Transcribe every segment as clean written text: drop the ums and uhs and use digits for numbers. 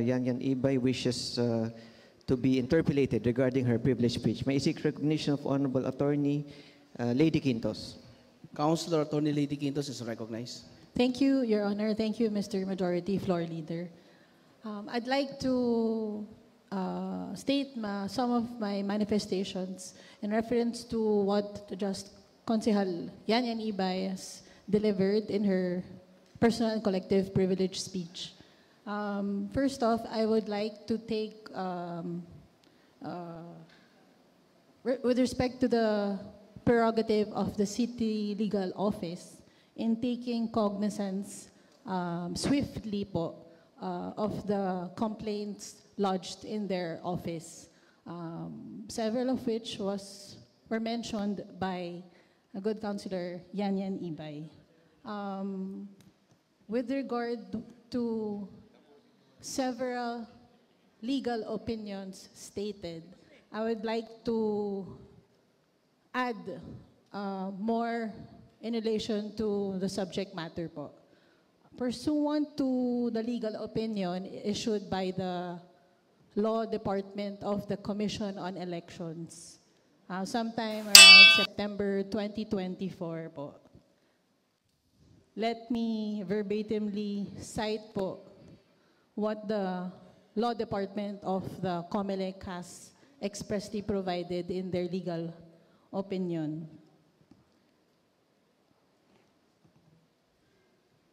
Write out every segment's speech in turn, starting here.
Yan Yan Ibay wishes to be interpolated regarding her privileged speech. May I seek recognition of Honorable Attorney Lady Quintos. Councilor Attorney Lady Quintos is recognized. Thank you, Your Honor. Thank you, Mr. Majority Floor Leader. I'd like to state some of my manifestations in reference to what just Konsehal Yan Yan Ibay has delivered in her personal and collective privilege speech. First off, I would like to take, with respect to the prerogative of the City Legal Office in taking cognizance swiftly po of the complaints lodged in their office, several of which were mentioned by a good Councilor Yan Yan Ibay. With regard to several legal opinions stated, I would like to add more in relation to the subject matter po. Pursuant to the legal opinion issued by the Law Department of the Commission on Elections, sometime around September 2024 po. Let me verbatimly cite po what the Law Department of the COMELEC has expressly provided in their legal opinion.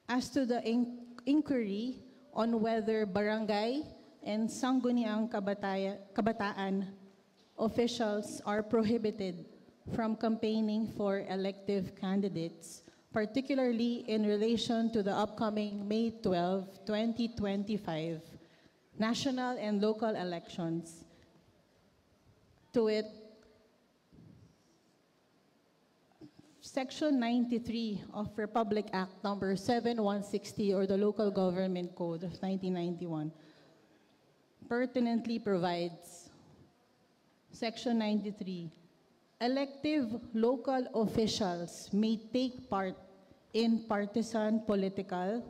As to the inquiry on whether barangay and sangguniang kabataan officials are prohibited from campaigning for elective candidates, particularly in relation to the upcoming May 12, 2025 national and local elections, to it, Section 93 of Republic Act number 7160, or the Local Government Code of 1991, pertinently provides, Section 93, elective local officials may take part in partisan, political,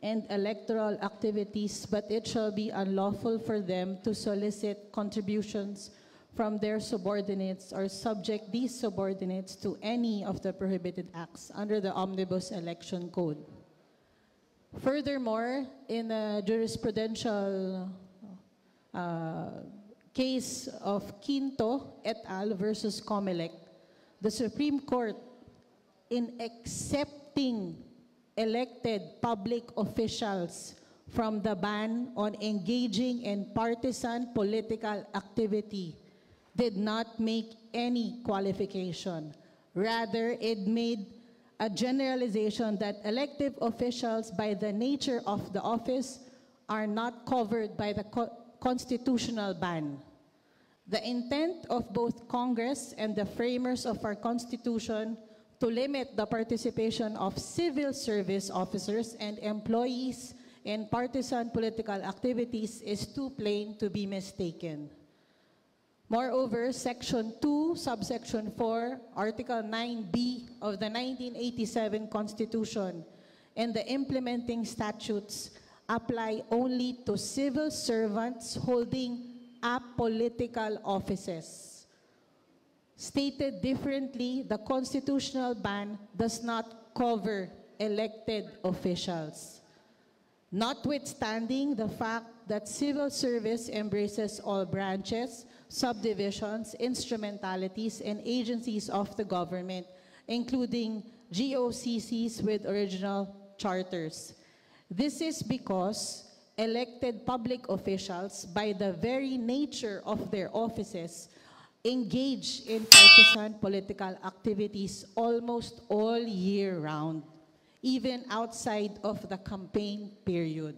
and electoral activities, but it shall be unlawful for them to solicit contributions from their subordinates or subject these subordinates to any of the prohibited acts under the Omnibus Election Code. Furthermore, in a jurisprudential case of Quinto et al. Versus COMELEC, the Supreme Court, in accepting elected public officials from the ban on engaging in partisan political activity, did not make any qualification. Rather, it made a generalization that elective officials, by the nature of the office, are not covered by the constitutional ban. The intent of both Congress and the framers of our Constitution to limit the participation of civil service officers and employees in partisan political activities is too plain to be mistaken. Moreover, Section 2, Subsection 4, Article 9B of the 1987 Constitution and the implementing statutes apply only to civil servants holding apolitical offices. Stated differently, the constitutional ban does not cover elected officials. Notwithstanding the fact that civil service embraces all branches, subdivisions, instrumentalities, and agencies of the government, including GOCCs with original charters. This is because elected public officials, by the very nature of their offices, engage in partisan political activities almost all year round, even outside of the campaign period.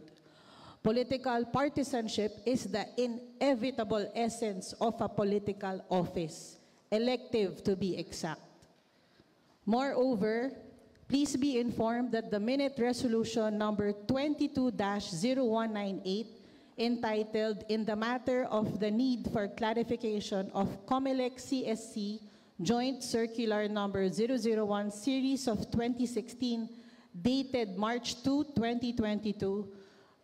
Political partisanship is the inevitable essence of a political office, elective to be exact. Moreover, please be informed that the Minute Resolution number 22-0198, entitled "In the Matter of the Need for Clarification of COMELEC CSC Joint Circular number 001 Series of 2016, dated March 2, 2022,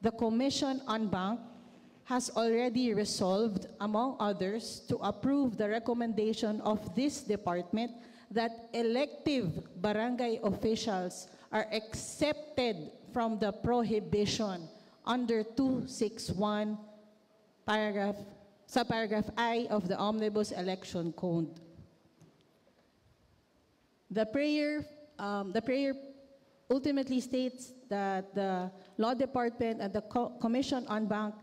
the Commission on Bank has already resolved, among others, to approve the recommendation of this department that elective barangay officials are excepted from the prohibition under 261 subparagraph I of the Omnibus Election Code. The prayer ultimately states that the Law Department and the Commission on Bank,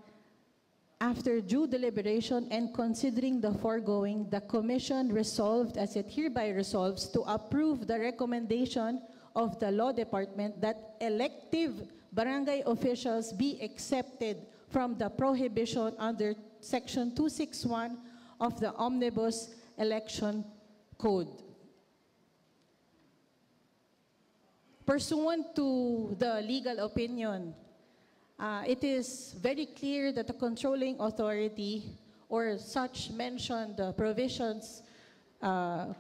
after due deliberation and considering the foregoing, the Commission resolved, as it hereby resolves, to approve the recommendation of the Law Department that elective barangay officials be excepted from the prohibition under Section 261 of the Omnibus Election Code. Pursuant to the legal opinion, it is very clear that the controlling authority, or such mentioned provisions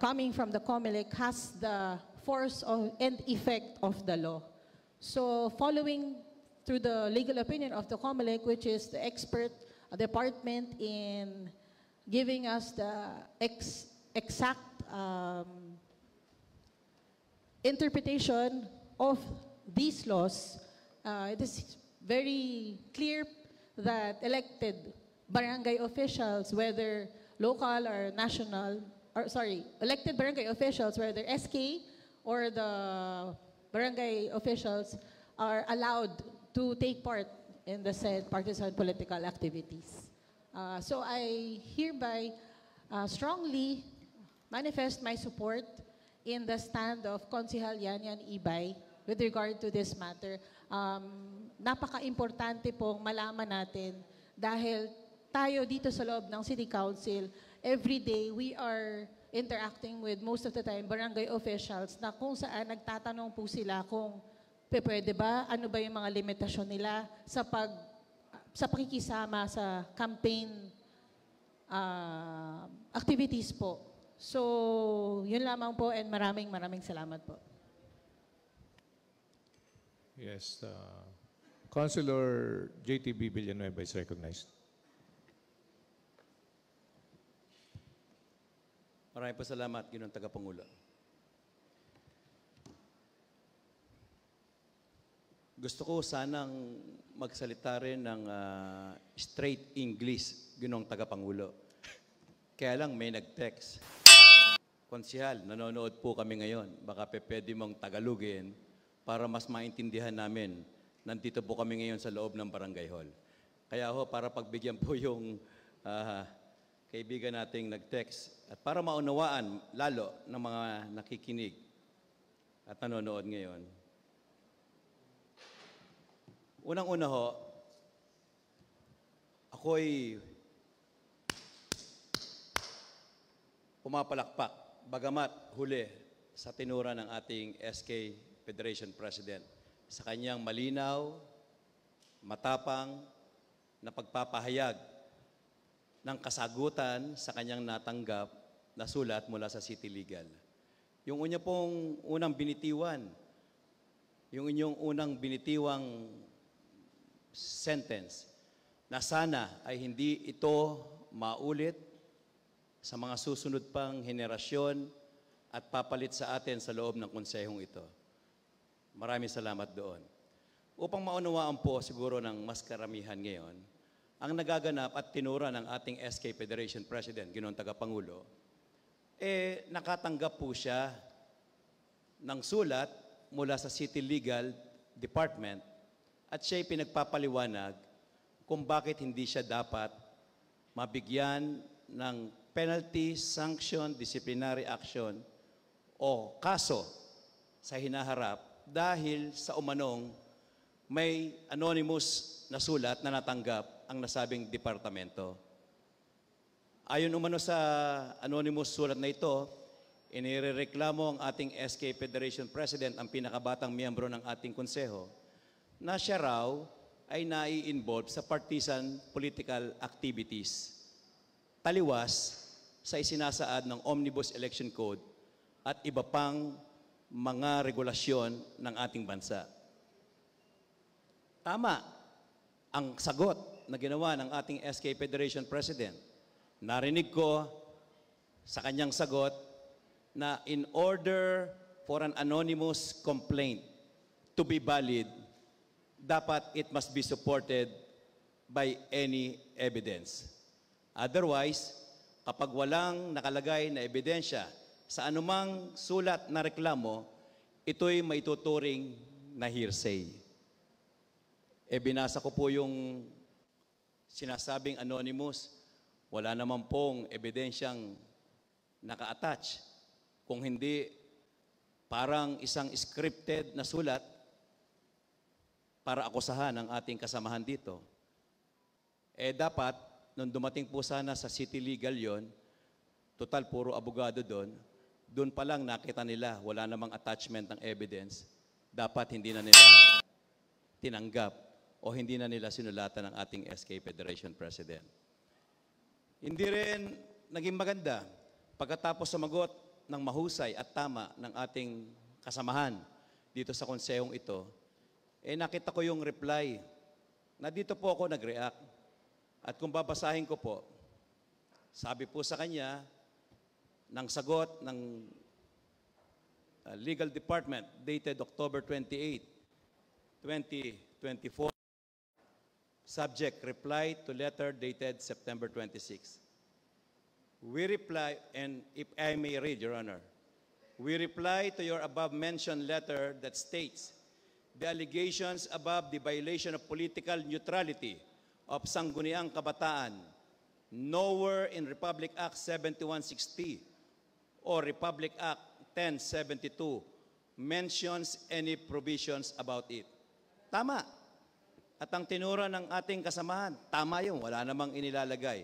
coming from the COMELEC, has the force and effect of the law. So following through the legal opinion of the COMELEC, which is the expert department in giving us the exact interpretation of these laws, it is very clear that elected barangay officials, whether local or national, elected barangay officials, whether SK or the barangay officials, are allowed to take part in the said partisan political activities. So I hereby strongly manifest my support in the stand of Konsehal Yan Ibay with regard to this matter. Napaka-importante pong malaman natin dahil tayo dito sa loob ng City Council, every day we are interacting with most of the time barangay officials na kung saan nagtatanong po sila kung pwede ba, ano ba yung mga limitasyon nila sa pakikisama sa campaign activities po. So, yun lamang po, and maraming salamat po. Yes. Councilor JTB Villanueva is recognized. Maraming po salamat, Ginoong Tagapangulo. Gusto ko sanang magsalita rin ng straight English, Ginoong Tagapangulo. Kaya lang may nag-text. Konsehal, nanonood po kami ngayon. Baka pwede mong Tagalogin para mas maintindihan namin. Nandito po kami ngayon sa loob ng Barangay Hall. Kaya ho, para pagbigyan po yung kaibigan nating nag-text at para maunawaan lalo ng mga nakikinig at nanonood ngayon. Unang-una ho, ako'y pumapalakpak, bagamat huli sa tinura ng ating SK Federation President sa kanyang malinaw, matapang na pagpapahayag ng kasagutan sa kanyang natanggap na sulat mula sa City Legal. Yung unang binitiwan, yung inyong unang binitiwang sentence na sana ay hindi ito maulit sa mga susunod pang henerasyon at papalit sa atin sa loob ng konsehong ito. Maraming salamat doon. Upang maunawaan po siguro ng mas karamihan ngayon, ang nagaganap at tinura ng ating SK Federation President, Ginoong Tagapangulo, nakatanggap po siya ng sulat mula sa City Legal Department at siya'y pinagpapaliwanag kung bakit hindi siya dapat mabigyan ng penalty, sanction, disciplinary action o kaso sa hinaharap dahil sa umanong may anonymous na sulat na natanggap ang nasabing departamento. Ayon umano sa anonymous sulat na ito, inirereklamo ang ating SK Federation President, ang pinakabatang miyembro ng ating konseho, na siya raw ay nai-involve sa partisan political activities, taliwas sa isinasaad ng Omnibus Election Code at iba pang mga regulasyon ng ating bansa. Tama ang sagot na ginawa ng ating SK Federation President. Narinig ko sa kanyang sagot na in order for an anonymous complaint to be valid, dapat it must be supported by any evidence. Otherwise, kapag walang nakalagay na ebidensya sa anumang sulat na reklamo, ito'y maituturing na hearsay. Binasa ko po yung sinasabing anonymous. Wala naman pong ebidensyang naka-attach. Kung hindi, parang isang scripted na sulat para akusahan ang ating kasamahan dito. Dapat, nung dumating po sana sa City Legal yon, total puro abogado doon pa lang nakita nila, wala namang attachment ng evidence. Dapat hindi na nila tinanggap o hindi na nila sinulatan ng ating SK Federation President. Hindi rin naging maganda pagkatapos sumagot ng mahusay at tama ng ating kasamahan dito sa konsehong ito, nakita ko yung reply na dito po ako nag-react. At kung babasahin ko po, sabi po sa kanya ng sagot ng Legal Department dated October 28, 2024, subject, reply to letter dated September 26. We reply, and if I may read, Your Honor, we reply to your above-mentioned letter that states the allegations above the violation of political neutrality of Sangguniang Kabataan nowhere in Republic Act 7160 or Republic Act 1072 mentions any provisions about it. Tama. At ang tinura ng ating kasamahan, tama yun, wala namang inilalagay.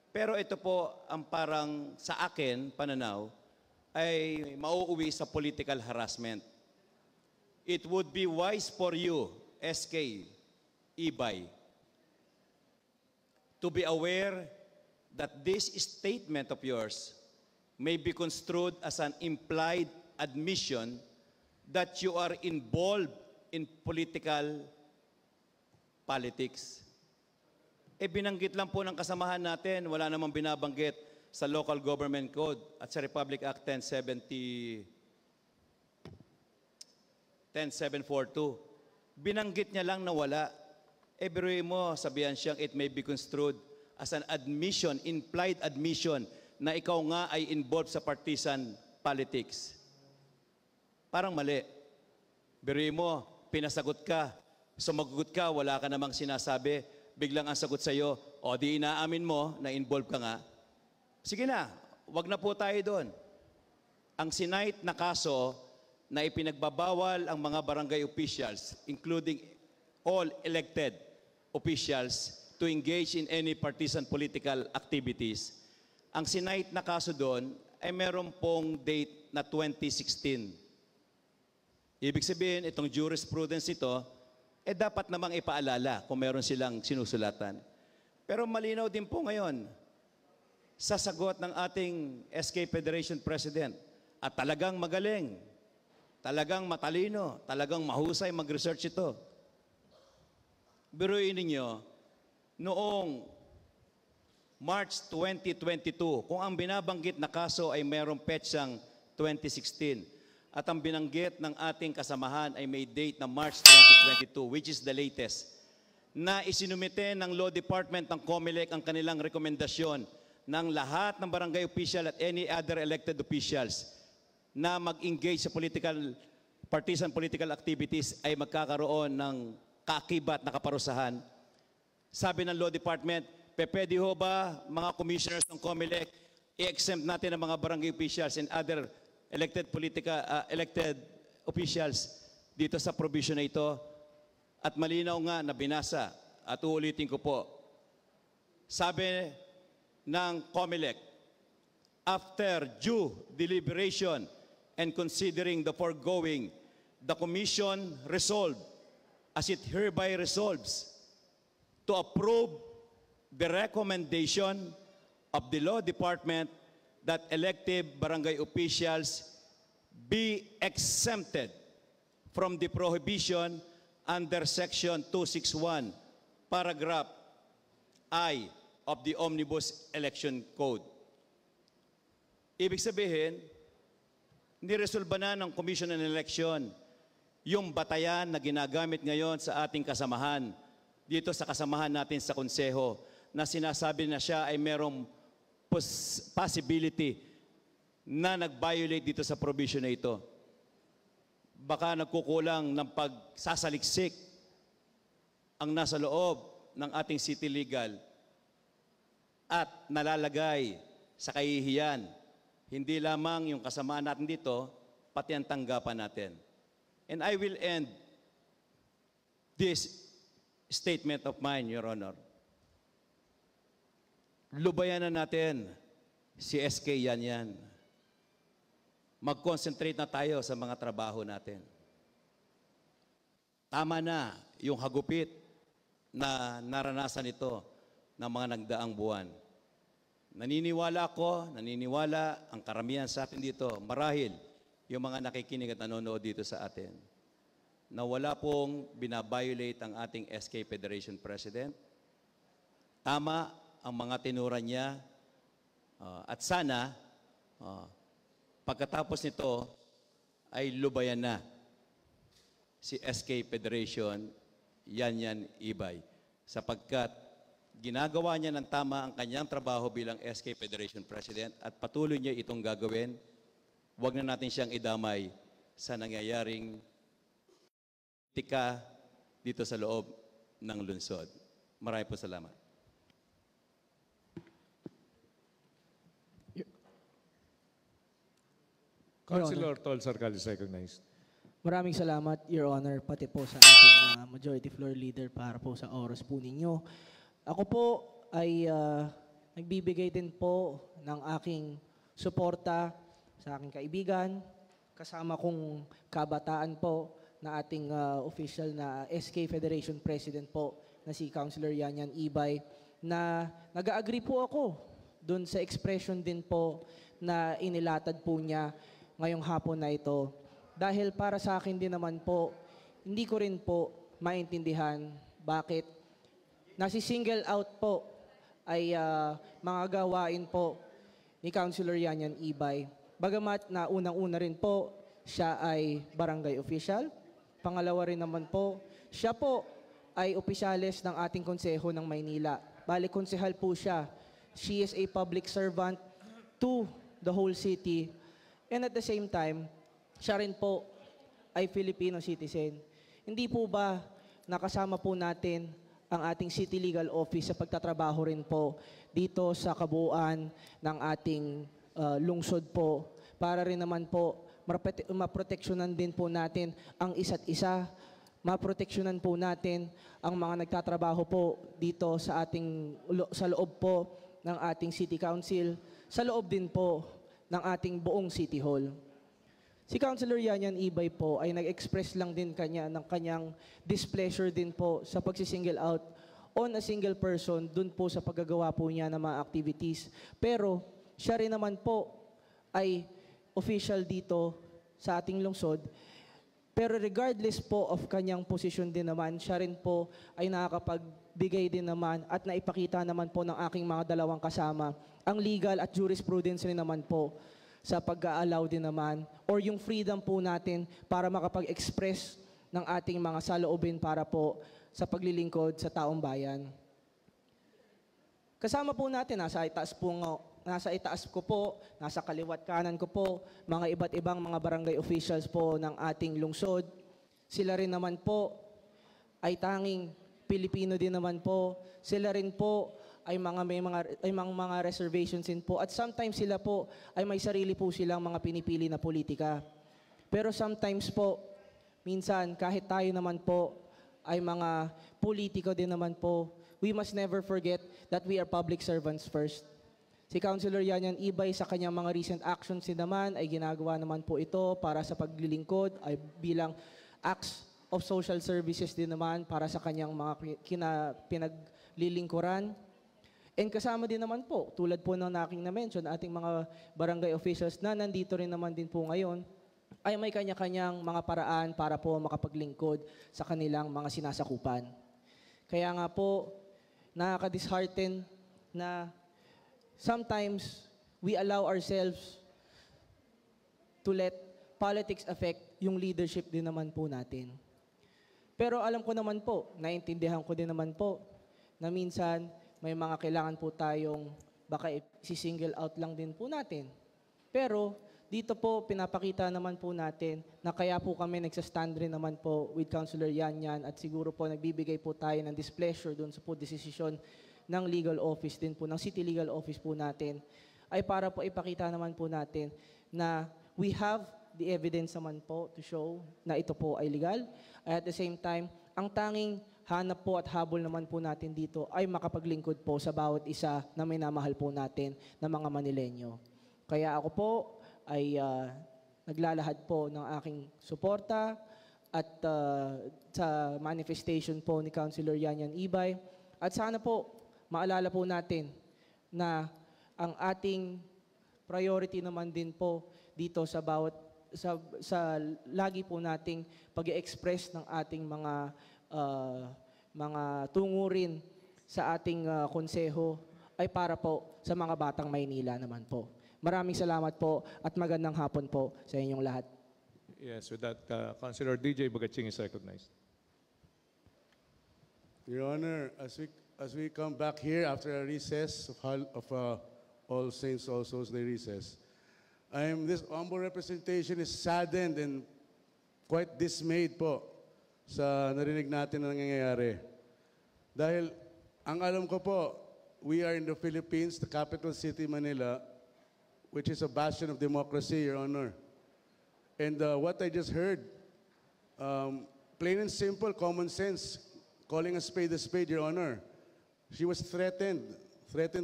Pero ito po ang parang sa akin, pananaw, ay mauuwi sa political harassment. It would be wise for you, SK, Ibay, to be aware that this statement of yours may be construed as an implied admission that you are involved in political politics. Binanggit lang po ng kasamahan natin, wala namang binabanggit sa Local Government Code at sa Republic Act 10742. Binanggit niya lang na wala. Biruin mo, sabihan siyang it may be construed as an admission, implied admission, na ikaw nga ay involved sa partisan politics. Parang mali. Biruin mo, pinasagot ka, sumagot ka, wala ka namang sinasabi, biglang ang sagot sa'yo, o di inaamin mo na involved ka nga. Sige na, wag na po tayo doon. Ang sinight na kaso na ipinagbabawal ang mga barangay officials, including all elected officials, to engage in any partisan political activities. Ang sinight na kaso doon ay meron pong date na 2016. Ibig sabihin, itong jurisprudence ito, dapat namang ipaalala kung meron silang sinusulatan. Pero malinaw din po ngayon sa sagot ng ating SK Federation President at talagang magaling, talagang matalino, talagang mahusay mag-research ito. Biruin ninyo, noong March 2022, kung ang binabanggit na kaso ay mayroong petsang 2016, at ang binanggit ng ating kasamahan ay may date na March 2022, which is the latest, na isinumite ng Law Department ng COMELEC ang kanilang rekomendasyon ng lahat ng barangay official at any other elected officials na mag-engage sa partisan political activities ay magkakaroon ng kaakibat na kaparusahan. Sabi ng Law Department, pwede ho ba mga commissioners ng COMELEC i-exempt natin ang mga barangay officials and other elected officials dito sa provision na ito? At malinaw nga na binasa at uulitin ko po. Sabi ng COMELEC, after due deliberation and considering the foregoing, the Commission resolved, as it hereby resolves, to approve the recommendation of the Law Department that elective barangay officials be exempted from the prohibition under Section 261 paragraph I of the Omnibus Election Code. Ibig sabihin, niresolba na ng Commission on Election yung batayan na ginagamit ngayon sa ating kasamahan, dito sa kasamahan natin sa konseho, na sinasabi na siya ay merong possibility na nag-violate dito sa provision na ito. Baka nagkukulang ng pagsasaliksik ang nasa loob ng ating city legal at nalalagay sa kahihiyan hindi lamang yung kasamaan natin dito, pati ang tanggapan natin. And I will end this statement of mine, Your Honor. Lubayan na natin si SK Yanyan. Mag-concentrate na tayo sa mga trabaho natin. Tama na yung hagupit na naranasan ito ng mga nagdaang buwan. Naniniwala ang karamihan sa atin dito, marahil yung mga nakikinig at nanonood dito sa atin, na wala pong binabiolate ang ating SK Federation President. Tama ang mga tinura niya at sana pagkatapos nito ay lubayan na si SK Federation Yanyan Ibay sapagkat ginagawa niya ng tama ang kanyang trabaho bilang SK Federation President at patuloy niya itong gagawin. Huwag na natin siyang idamay sa nangyayaring tika dito sa loob ng lungsod. Maraming po salamat. Councilor Tol Sarcal is recognized. Maraming salamat, Your Honor, pati po sa ating Majority Floor Leader para po sa oras po ninyo. Ako po ay nagbibigay din po ng aking suporta sa aking kaibigan, kasama kong kabataan po na ating official na SK Federation President po na si Councilor Yanyan Ibay, na nag-agree po ako dun sa expression din po na inilatad po niya ngayong hapon na ito. Dahil para sa akin din naman po, hindi ko rin po maintindihan bakit nasi-single out po ay mga gawain po ni Councilor Yanyan Ibay. Bagamat na unang-una rin po, siya ay barangay official. Pangalawa rin naman po, siya po ay opisyales ng ating konseho ng Maynila. Bali, konsehal po siya. She is a public servant to the whole city. And at the same time, siya rin po ay Filipino citizen. Hindi po ba nakasama po natin ang ating City Legal Office sa pagtatrabaho rin po dito sa kabuuan ng ating lungsod po para rin naman po maproteksyonan din po natin ang isa't isa, maproteksyonan po natin ang mga nagtatrabaho po dito sa loob po ng ating City Council, sa loob din po ng ating buong City Hall. Si Councilor Yanyan Ibay po ay nag-express lang din ng kanyang displeasure din po sa pagsisingle out on a single person dun po sa paggagawa po niya ng mga activities. Pero siya rin naman po ay official dito sa ating lungsod. Pero regardless po of kanyang posisyon din naman, siya rin po ay nakakapagbigay din naman at naipakita naman po ng aking mga dalawang kasama ang legal at jurisprudence rin naman po sa pag-a-allow din naman or yung freedom po natin para makapag-express ng ating mga saloobin para po sa paglilingkod sa taong bayan. Kasama po natin, nasa itaas ko po, nasa kaliwat kanan ko po, mga iba't ibang mga barangay officials po ng ating lungsod. Sila rin naman po ay tanging Pilipino din naman po. Sila rin po ay may mga reservations din po. At sometimes sila po ay may sarili po silang mga pinipili na politika. Pero sometimes po, minsan kahit tayo naman po ay mga politiko din naman po, we must never forget that we are public servants first. Si Councilor Yanyan Ibay sa kanyang mga recent actions din naman ay ginagawa naman po ito para sa paglilingkod ay bilang acts of social services din naman para sa kanyang mga pinaglilingkuran. And kasama din naman po, tulad po ng aking na-mention, ating mga barangay officials na nandito rin naman din po ngayon, ay may kanya-kanyang mga paraan para po makapaglingkod sa kanilang mga sinasakupan. Kaya nga po, nakaka-dishearten na sometimes we allow ourselves to let politics affect yung leadership din naman po natin. Pero alam ko naman po, naiintindihan ko din naman po, na minsan may mga kailangan po tayong baka i-single out lang din po natin. Pero dito po, pinapakita naman po natin na kaya po kami nagsastand rin naman po with Councilor Yan at siguro po nagbibigay po tayo ng displeasure doon sa po desisyon ng legal office din po, ng city legal office po natin, ay para po ipakita naman po natin na we have the evidence naman po to show na ito po ay legal. At the same time, ang tanging hanap po at habol naman po natin dito ay makapaglingkod po sa bawat isa na may namahal po natin na mga Manilenyo. Kaya ako po ay naglalahad po ng aking suporta at sa manifestation po ni Councilor Yan Ibay. At sana po, maalala po natin na ang ating priority naman din po dito sa bawat sa lagi po nating pag-express ng ating mga tungurin sa ating konseho ay para po sa mga batang Maynila naman po. Maraming salamat po at magandang hapon po sa inyong lahat. Yes, with that, Councilor DJ Bagaching is recognized. Your Honor, as we come back here after a recess of All Saints, All Souls Day recess, this humble representation is saddened and quite dismayed po sa narinig natin na nangyayari. Dahil ang alam ko po, we are in the Philippines, the capital city, Manila, which is a bastion of democracy, Your Honor. And what I just heard, plain and simple, common sense, calling a spade, Your Honor. She was threatened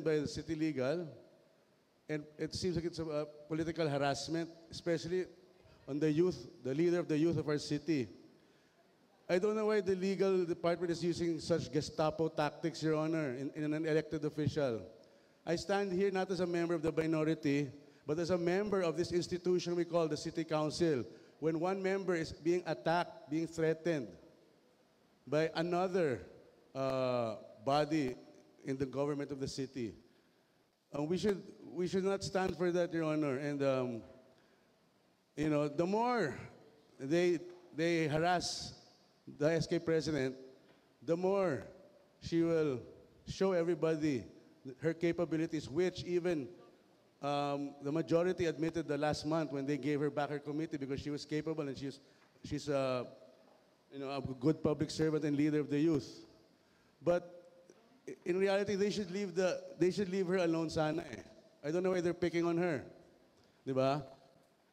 by the city legal, and it seems like it's a political harassment, especially on the youth, the leader of the youth of our city. I don't know why the legal department is using such Gestapo tactics, Your Honor, in an elected official. I stand here not as a member of the minority, but as a member of this institution we call the City Council. When one member is being attacked, being threatened by another body in the government of the city, we should not stand for that, Your Honor. And you know, the more they harass the SK president, the more she will show everybody her capabilities, which even the majority admitted the last month when they gave her back her committee because she was capable and she's a good public servant and leader of the youth. But in reality, they should leave her alone sana eh. I don't know why they're picking on her. Diba?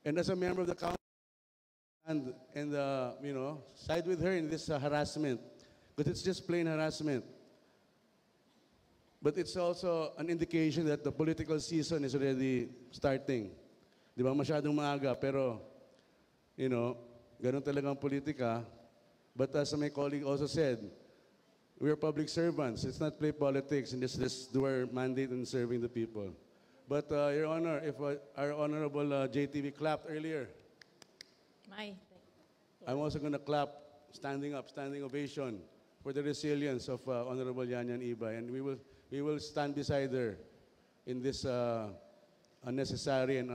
And as a member of the council, and side with her in this harassment, but it's just plain harassment. But it's also an indication that the political season is already starting. Di ba? Masyadong maaga, pero, ganun talagang politika. But as my colleague also said, we are public servants. Let's not play politics and let's do our mandate in serving the people. But, Your Honor, if our Honorable JTV clapped earlier, I'm also going to clap, standing ovation for the resilience of Honorable Yan Ibay. And we will stand beside her in this unnecessary and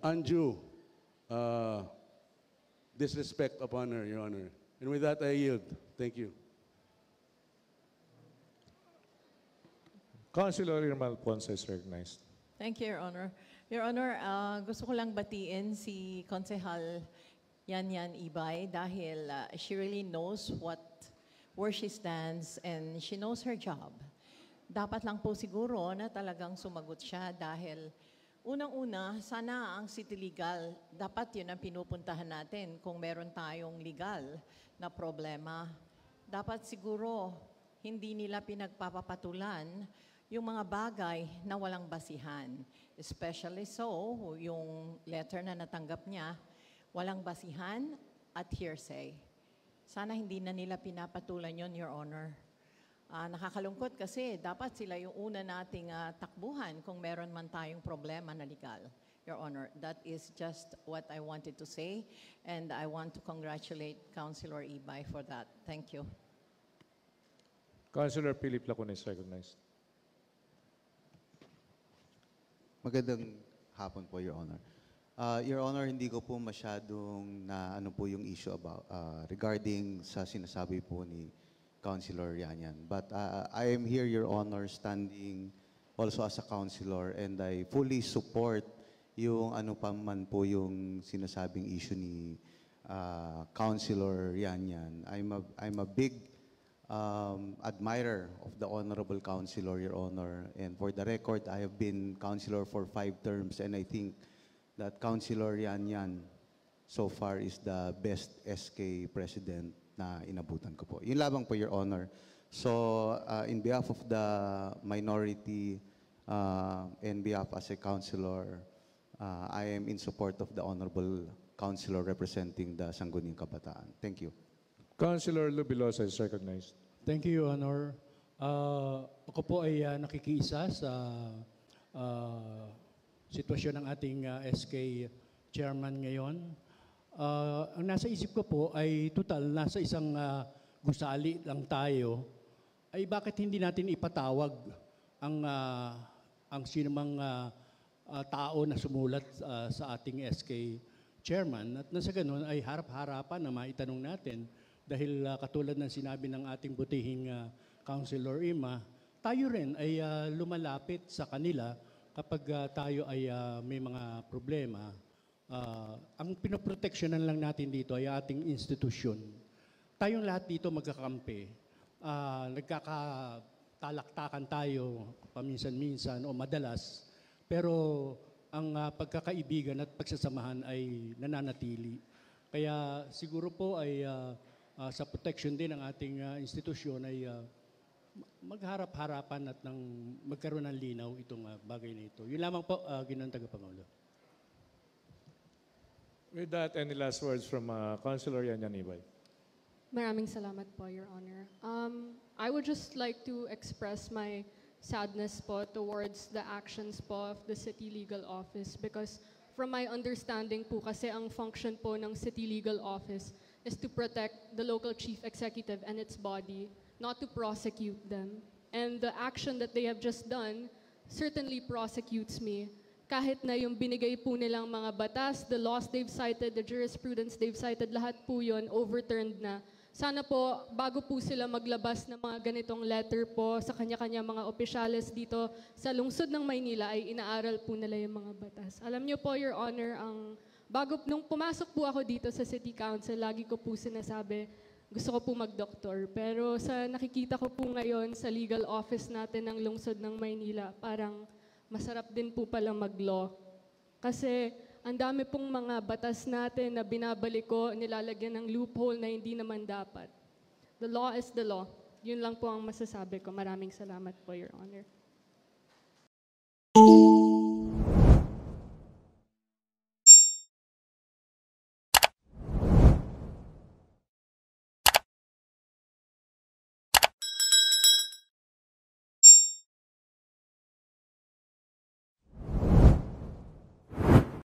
undue disrespect upon her, Your Honor. And with that, I yield. Thank you. Councilor Irma Alfonso is recognized. Thank you, Your Honor. Your Honor, gusto ko lang batiin si Konsehal Yan Ibay dahil she really knows where she stands and she knows her job. Dapat lang po siguro na talagang sumagot siya dahil unang-una, sana ang City Legal, dapat yun ang pinupuntahan natin kung meron tayong legal na problema. Dapat siguro hindi nila pinagpapapatulan yung mga bagay na walang basihan. Especially so, yung letter na natanggap niya, walang basihan at hearsay. Sana hindi na nila pinapatulan yon, Your Honor. Nakakalungkot kasi dapat sila yung una nating takbuhan kung meron man tayong problema na legal. Your Honor, that is just what I wanted to say, and I want to congratulate Councilor Ibay for that. Thank you. Councilor Philip Lacuna is recognized. Magandang hapon po, Your Honor. Your Honor, hindi ko po masyadong na ano po yung issue about regarding sa sinasabi po ni Councilor Yanyan. But I am here, Your Honor, standing also as a councilor, and I fully support yung ano pa man po yung sinasabing issue ni Councilor Yanyan. I'm a big admirer of the Honorable Councilor, Your Honor. And for the record, I have been councilor for 5 terms, and I think that Councilor Yanyan so far is the best SK president na inabutan ko po. Yun lamang po, Your Honor. So, in behalf of the minority and behalf as a councilor, I am in support of the Honorable Councilor representing the Sangguniang Kabataan. Thank you. Councilor Lubilosa is recognized. Thank you, Your Honor. Ako po ay nakikiisa sa sitwasyon ng ating SK chairman ngayon. Ang nasa isip ko po ay total, nasa isang gusali lang tayo, ay bakit hindi natin ipatawag ang sinumang tao na sumulat sa ating SK chairman, at nasa ganun ay harap-harapan na maitanong natin dahil katulad ng sinabi ng ating butihing Councilor Ima, tayo rin ay lumalapit sa kanila kapag tayo ay may mga problema. Ang pinoproteksyonan lang natin dito ay ating institusyon. Tayong lahat dito magkakampi. Nagkakatalaktakan tayo paminsan-minsan o madalas, pero ang pagkakaibigan at pagsasamahan ay nananatili. Kaya siguro po ay sa protection din ng ating institusyon ay magharap-harapan at magkaroon ng linaw itong bagay na ito. Yun lamang po, Ginoong Tagapangulo. With that, any last words from Councilor Yanyan Ibay? Maraming salamat po, Your Honor. I would just like to express my sadness po towards the actions po of the City Legal Office, because from my understanding po kasi ang function po ng City Legal Office is to protect the local chief executive and its body, not to prosecute them. And the action that they have just done certainly prosecutes me. Kahit na yung binigay po nilang mga batas, the laws they've cited, the jurisprudence they've cited, lahat po yun overturned na. Sana po, bago po sila maglabas ng mga ganitong letter po sa kanya-kanya mga opisyales dito sa lungsod ng Maynila, ay inaaral po nila yung mga batas. Alam niyo po, Your Honor, nung pumasok po ako dito sa City Council, lagi ko po sinasabi, gusto ko po mag-doktor. Pero sa nakikita ko po ngayon sa legal office natin ng lungsod ng Maynila, parang masarap din po pala mag-law. Kasi ang dami pong mga batas natin na binabalik ko, nilalagyan ng loophole na hindi naman dapat. The law is the law. Yun lang po ang masasabi ko. Maraming salamat po, Your Honor.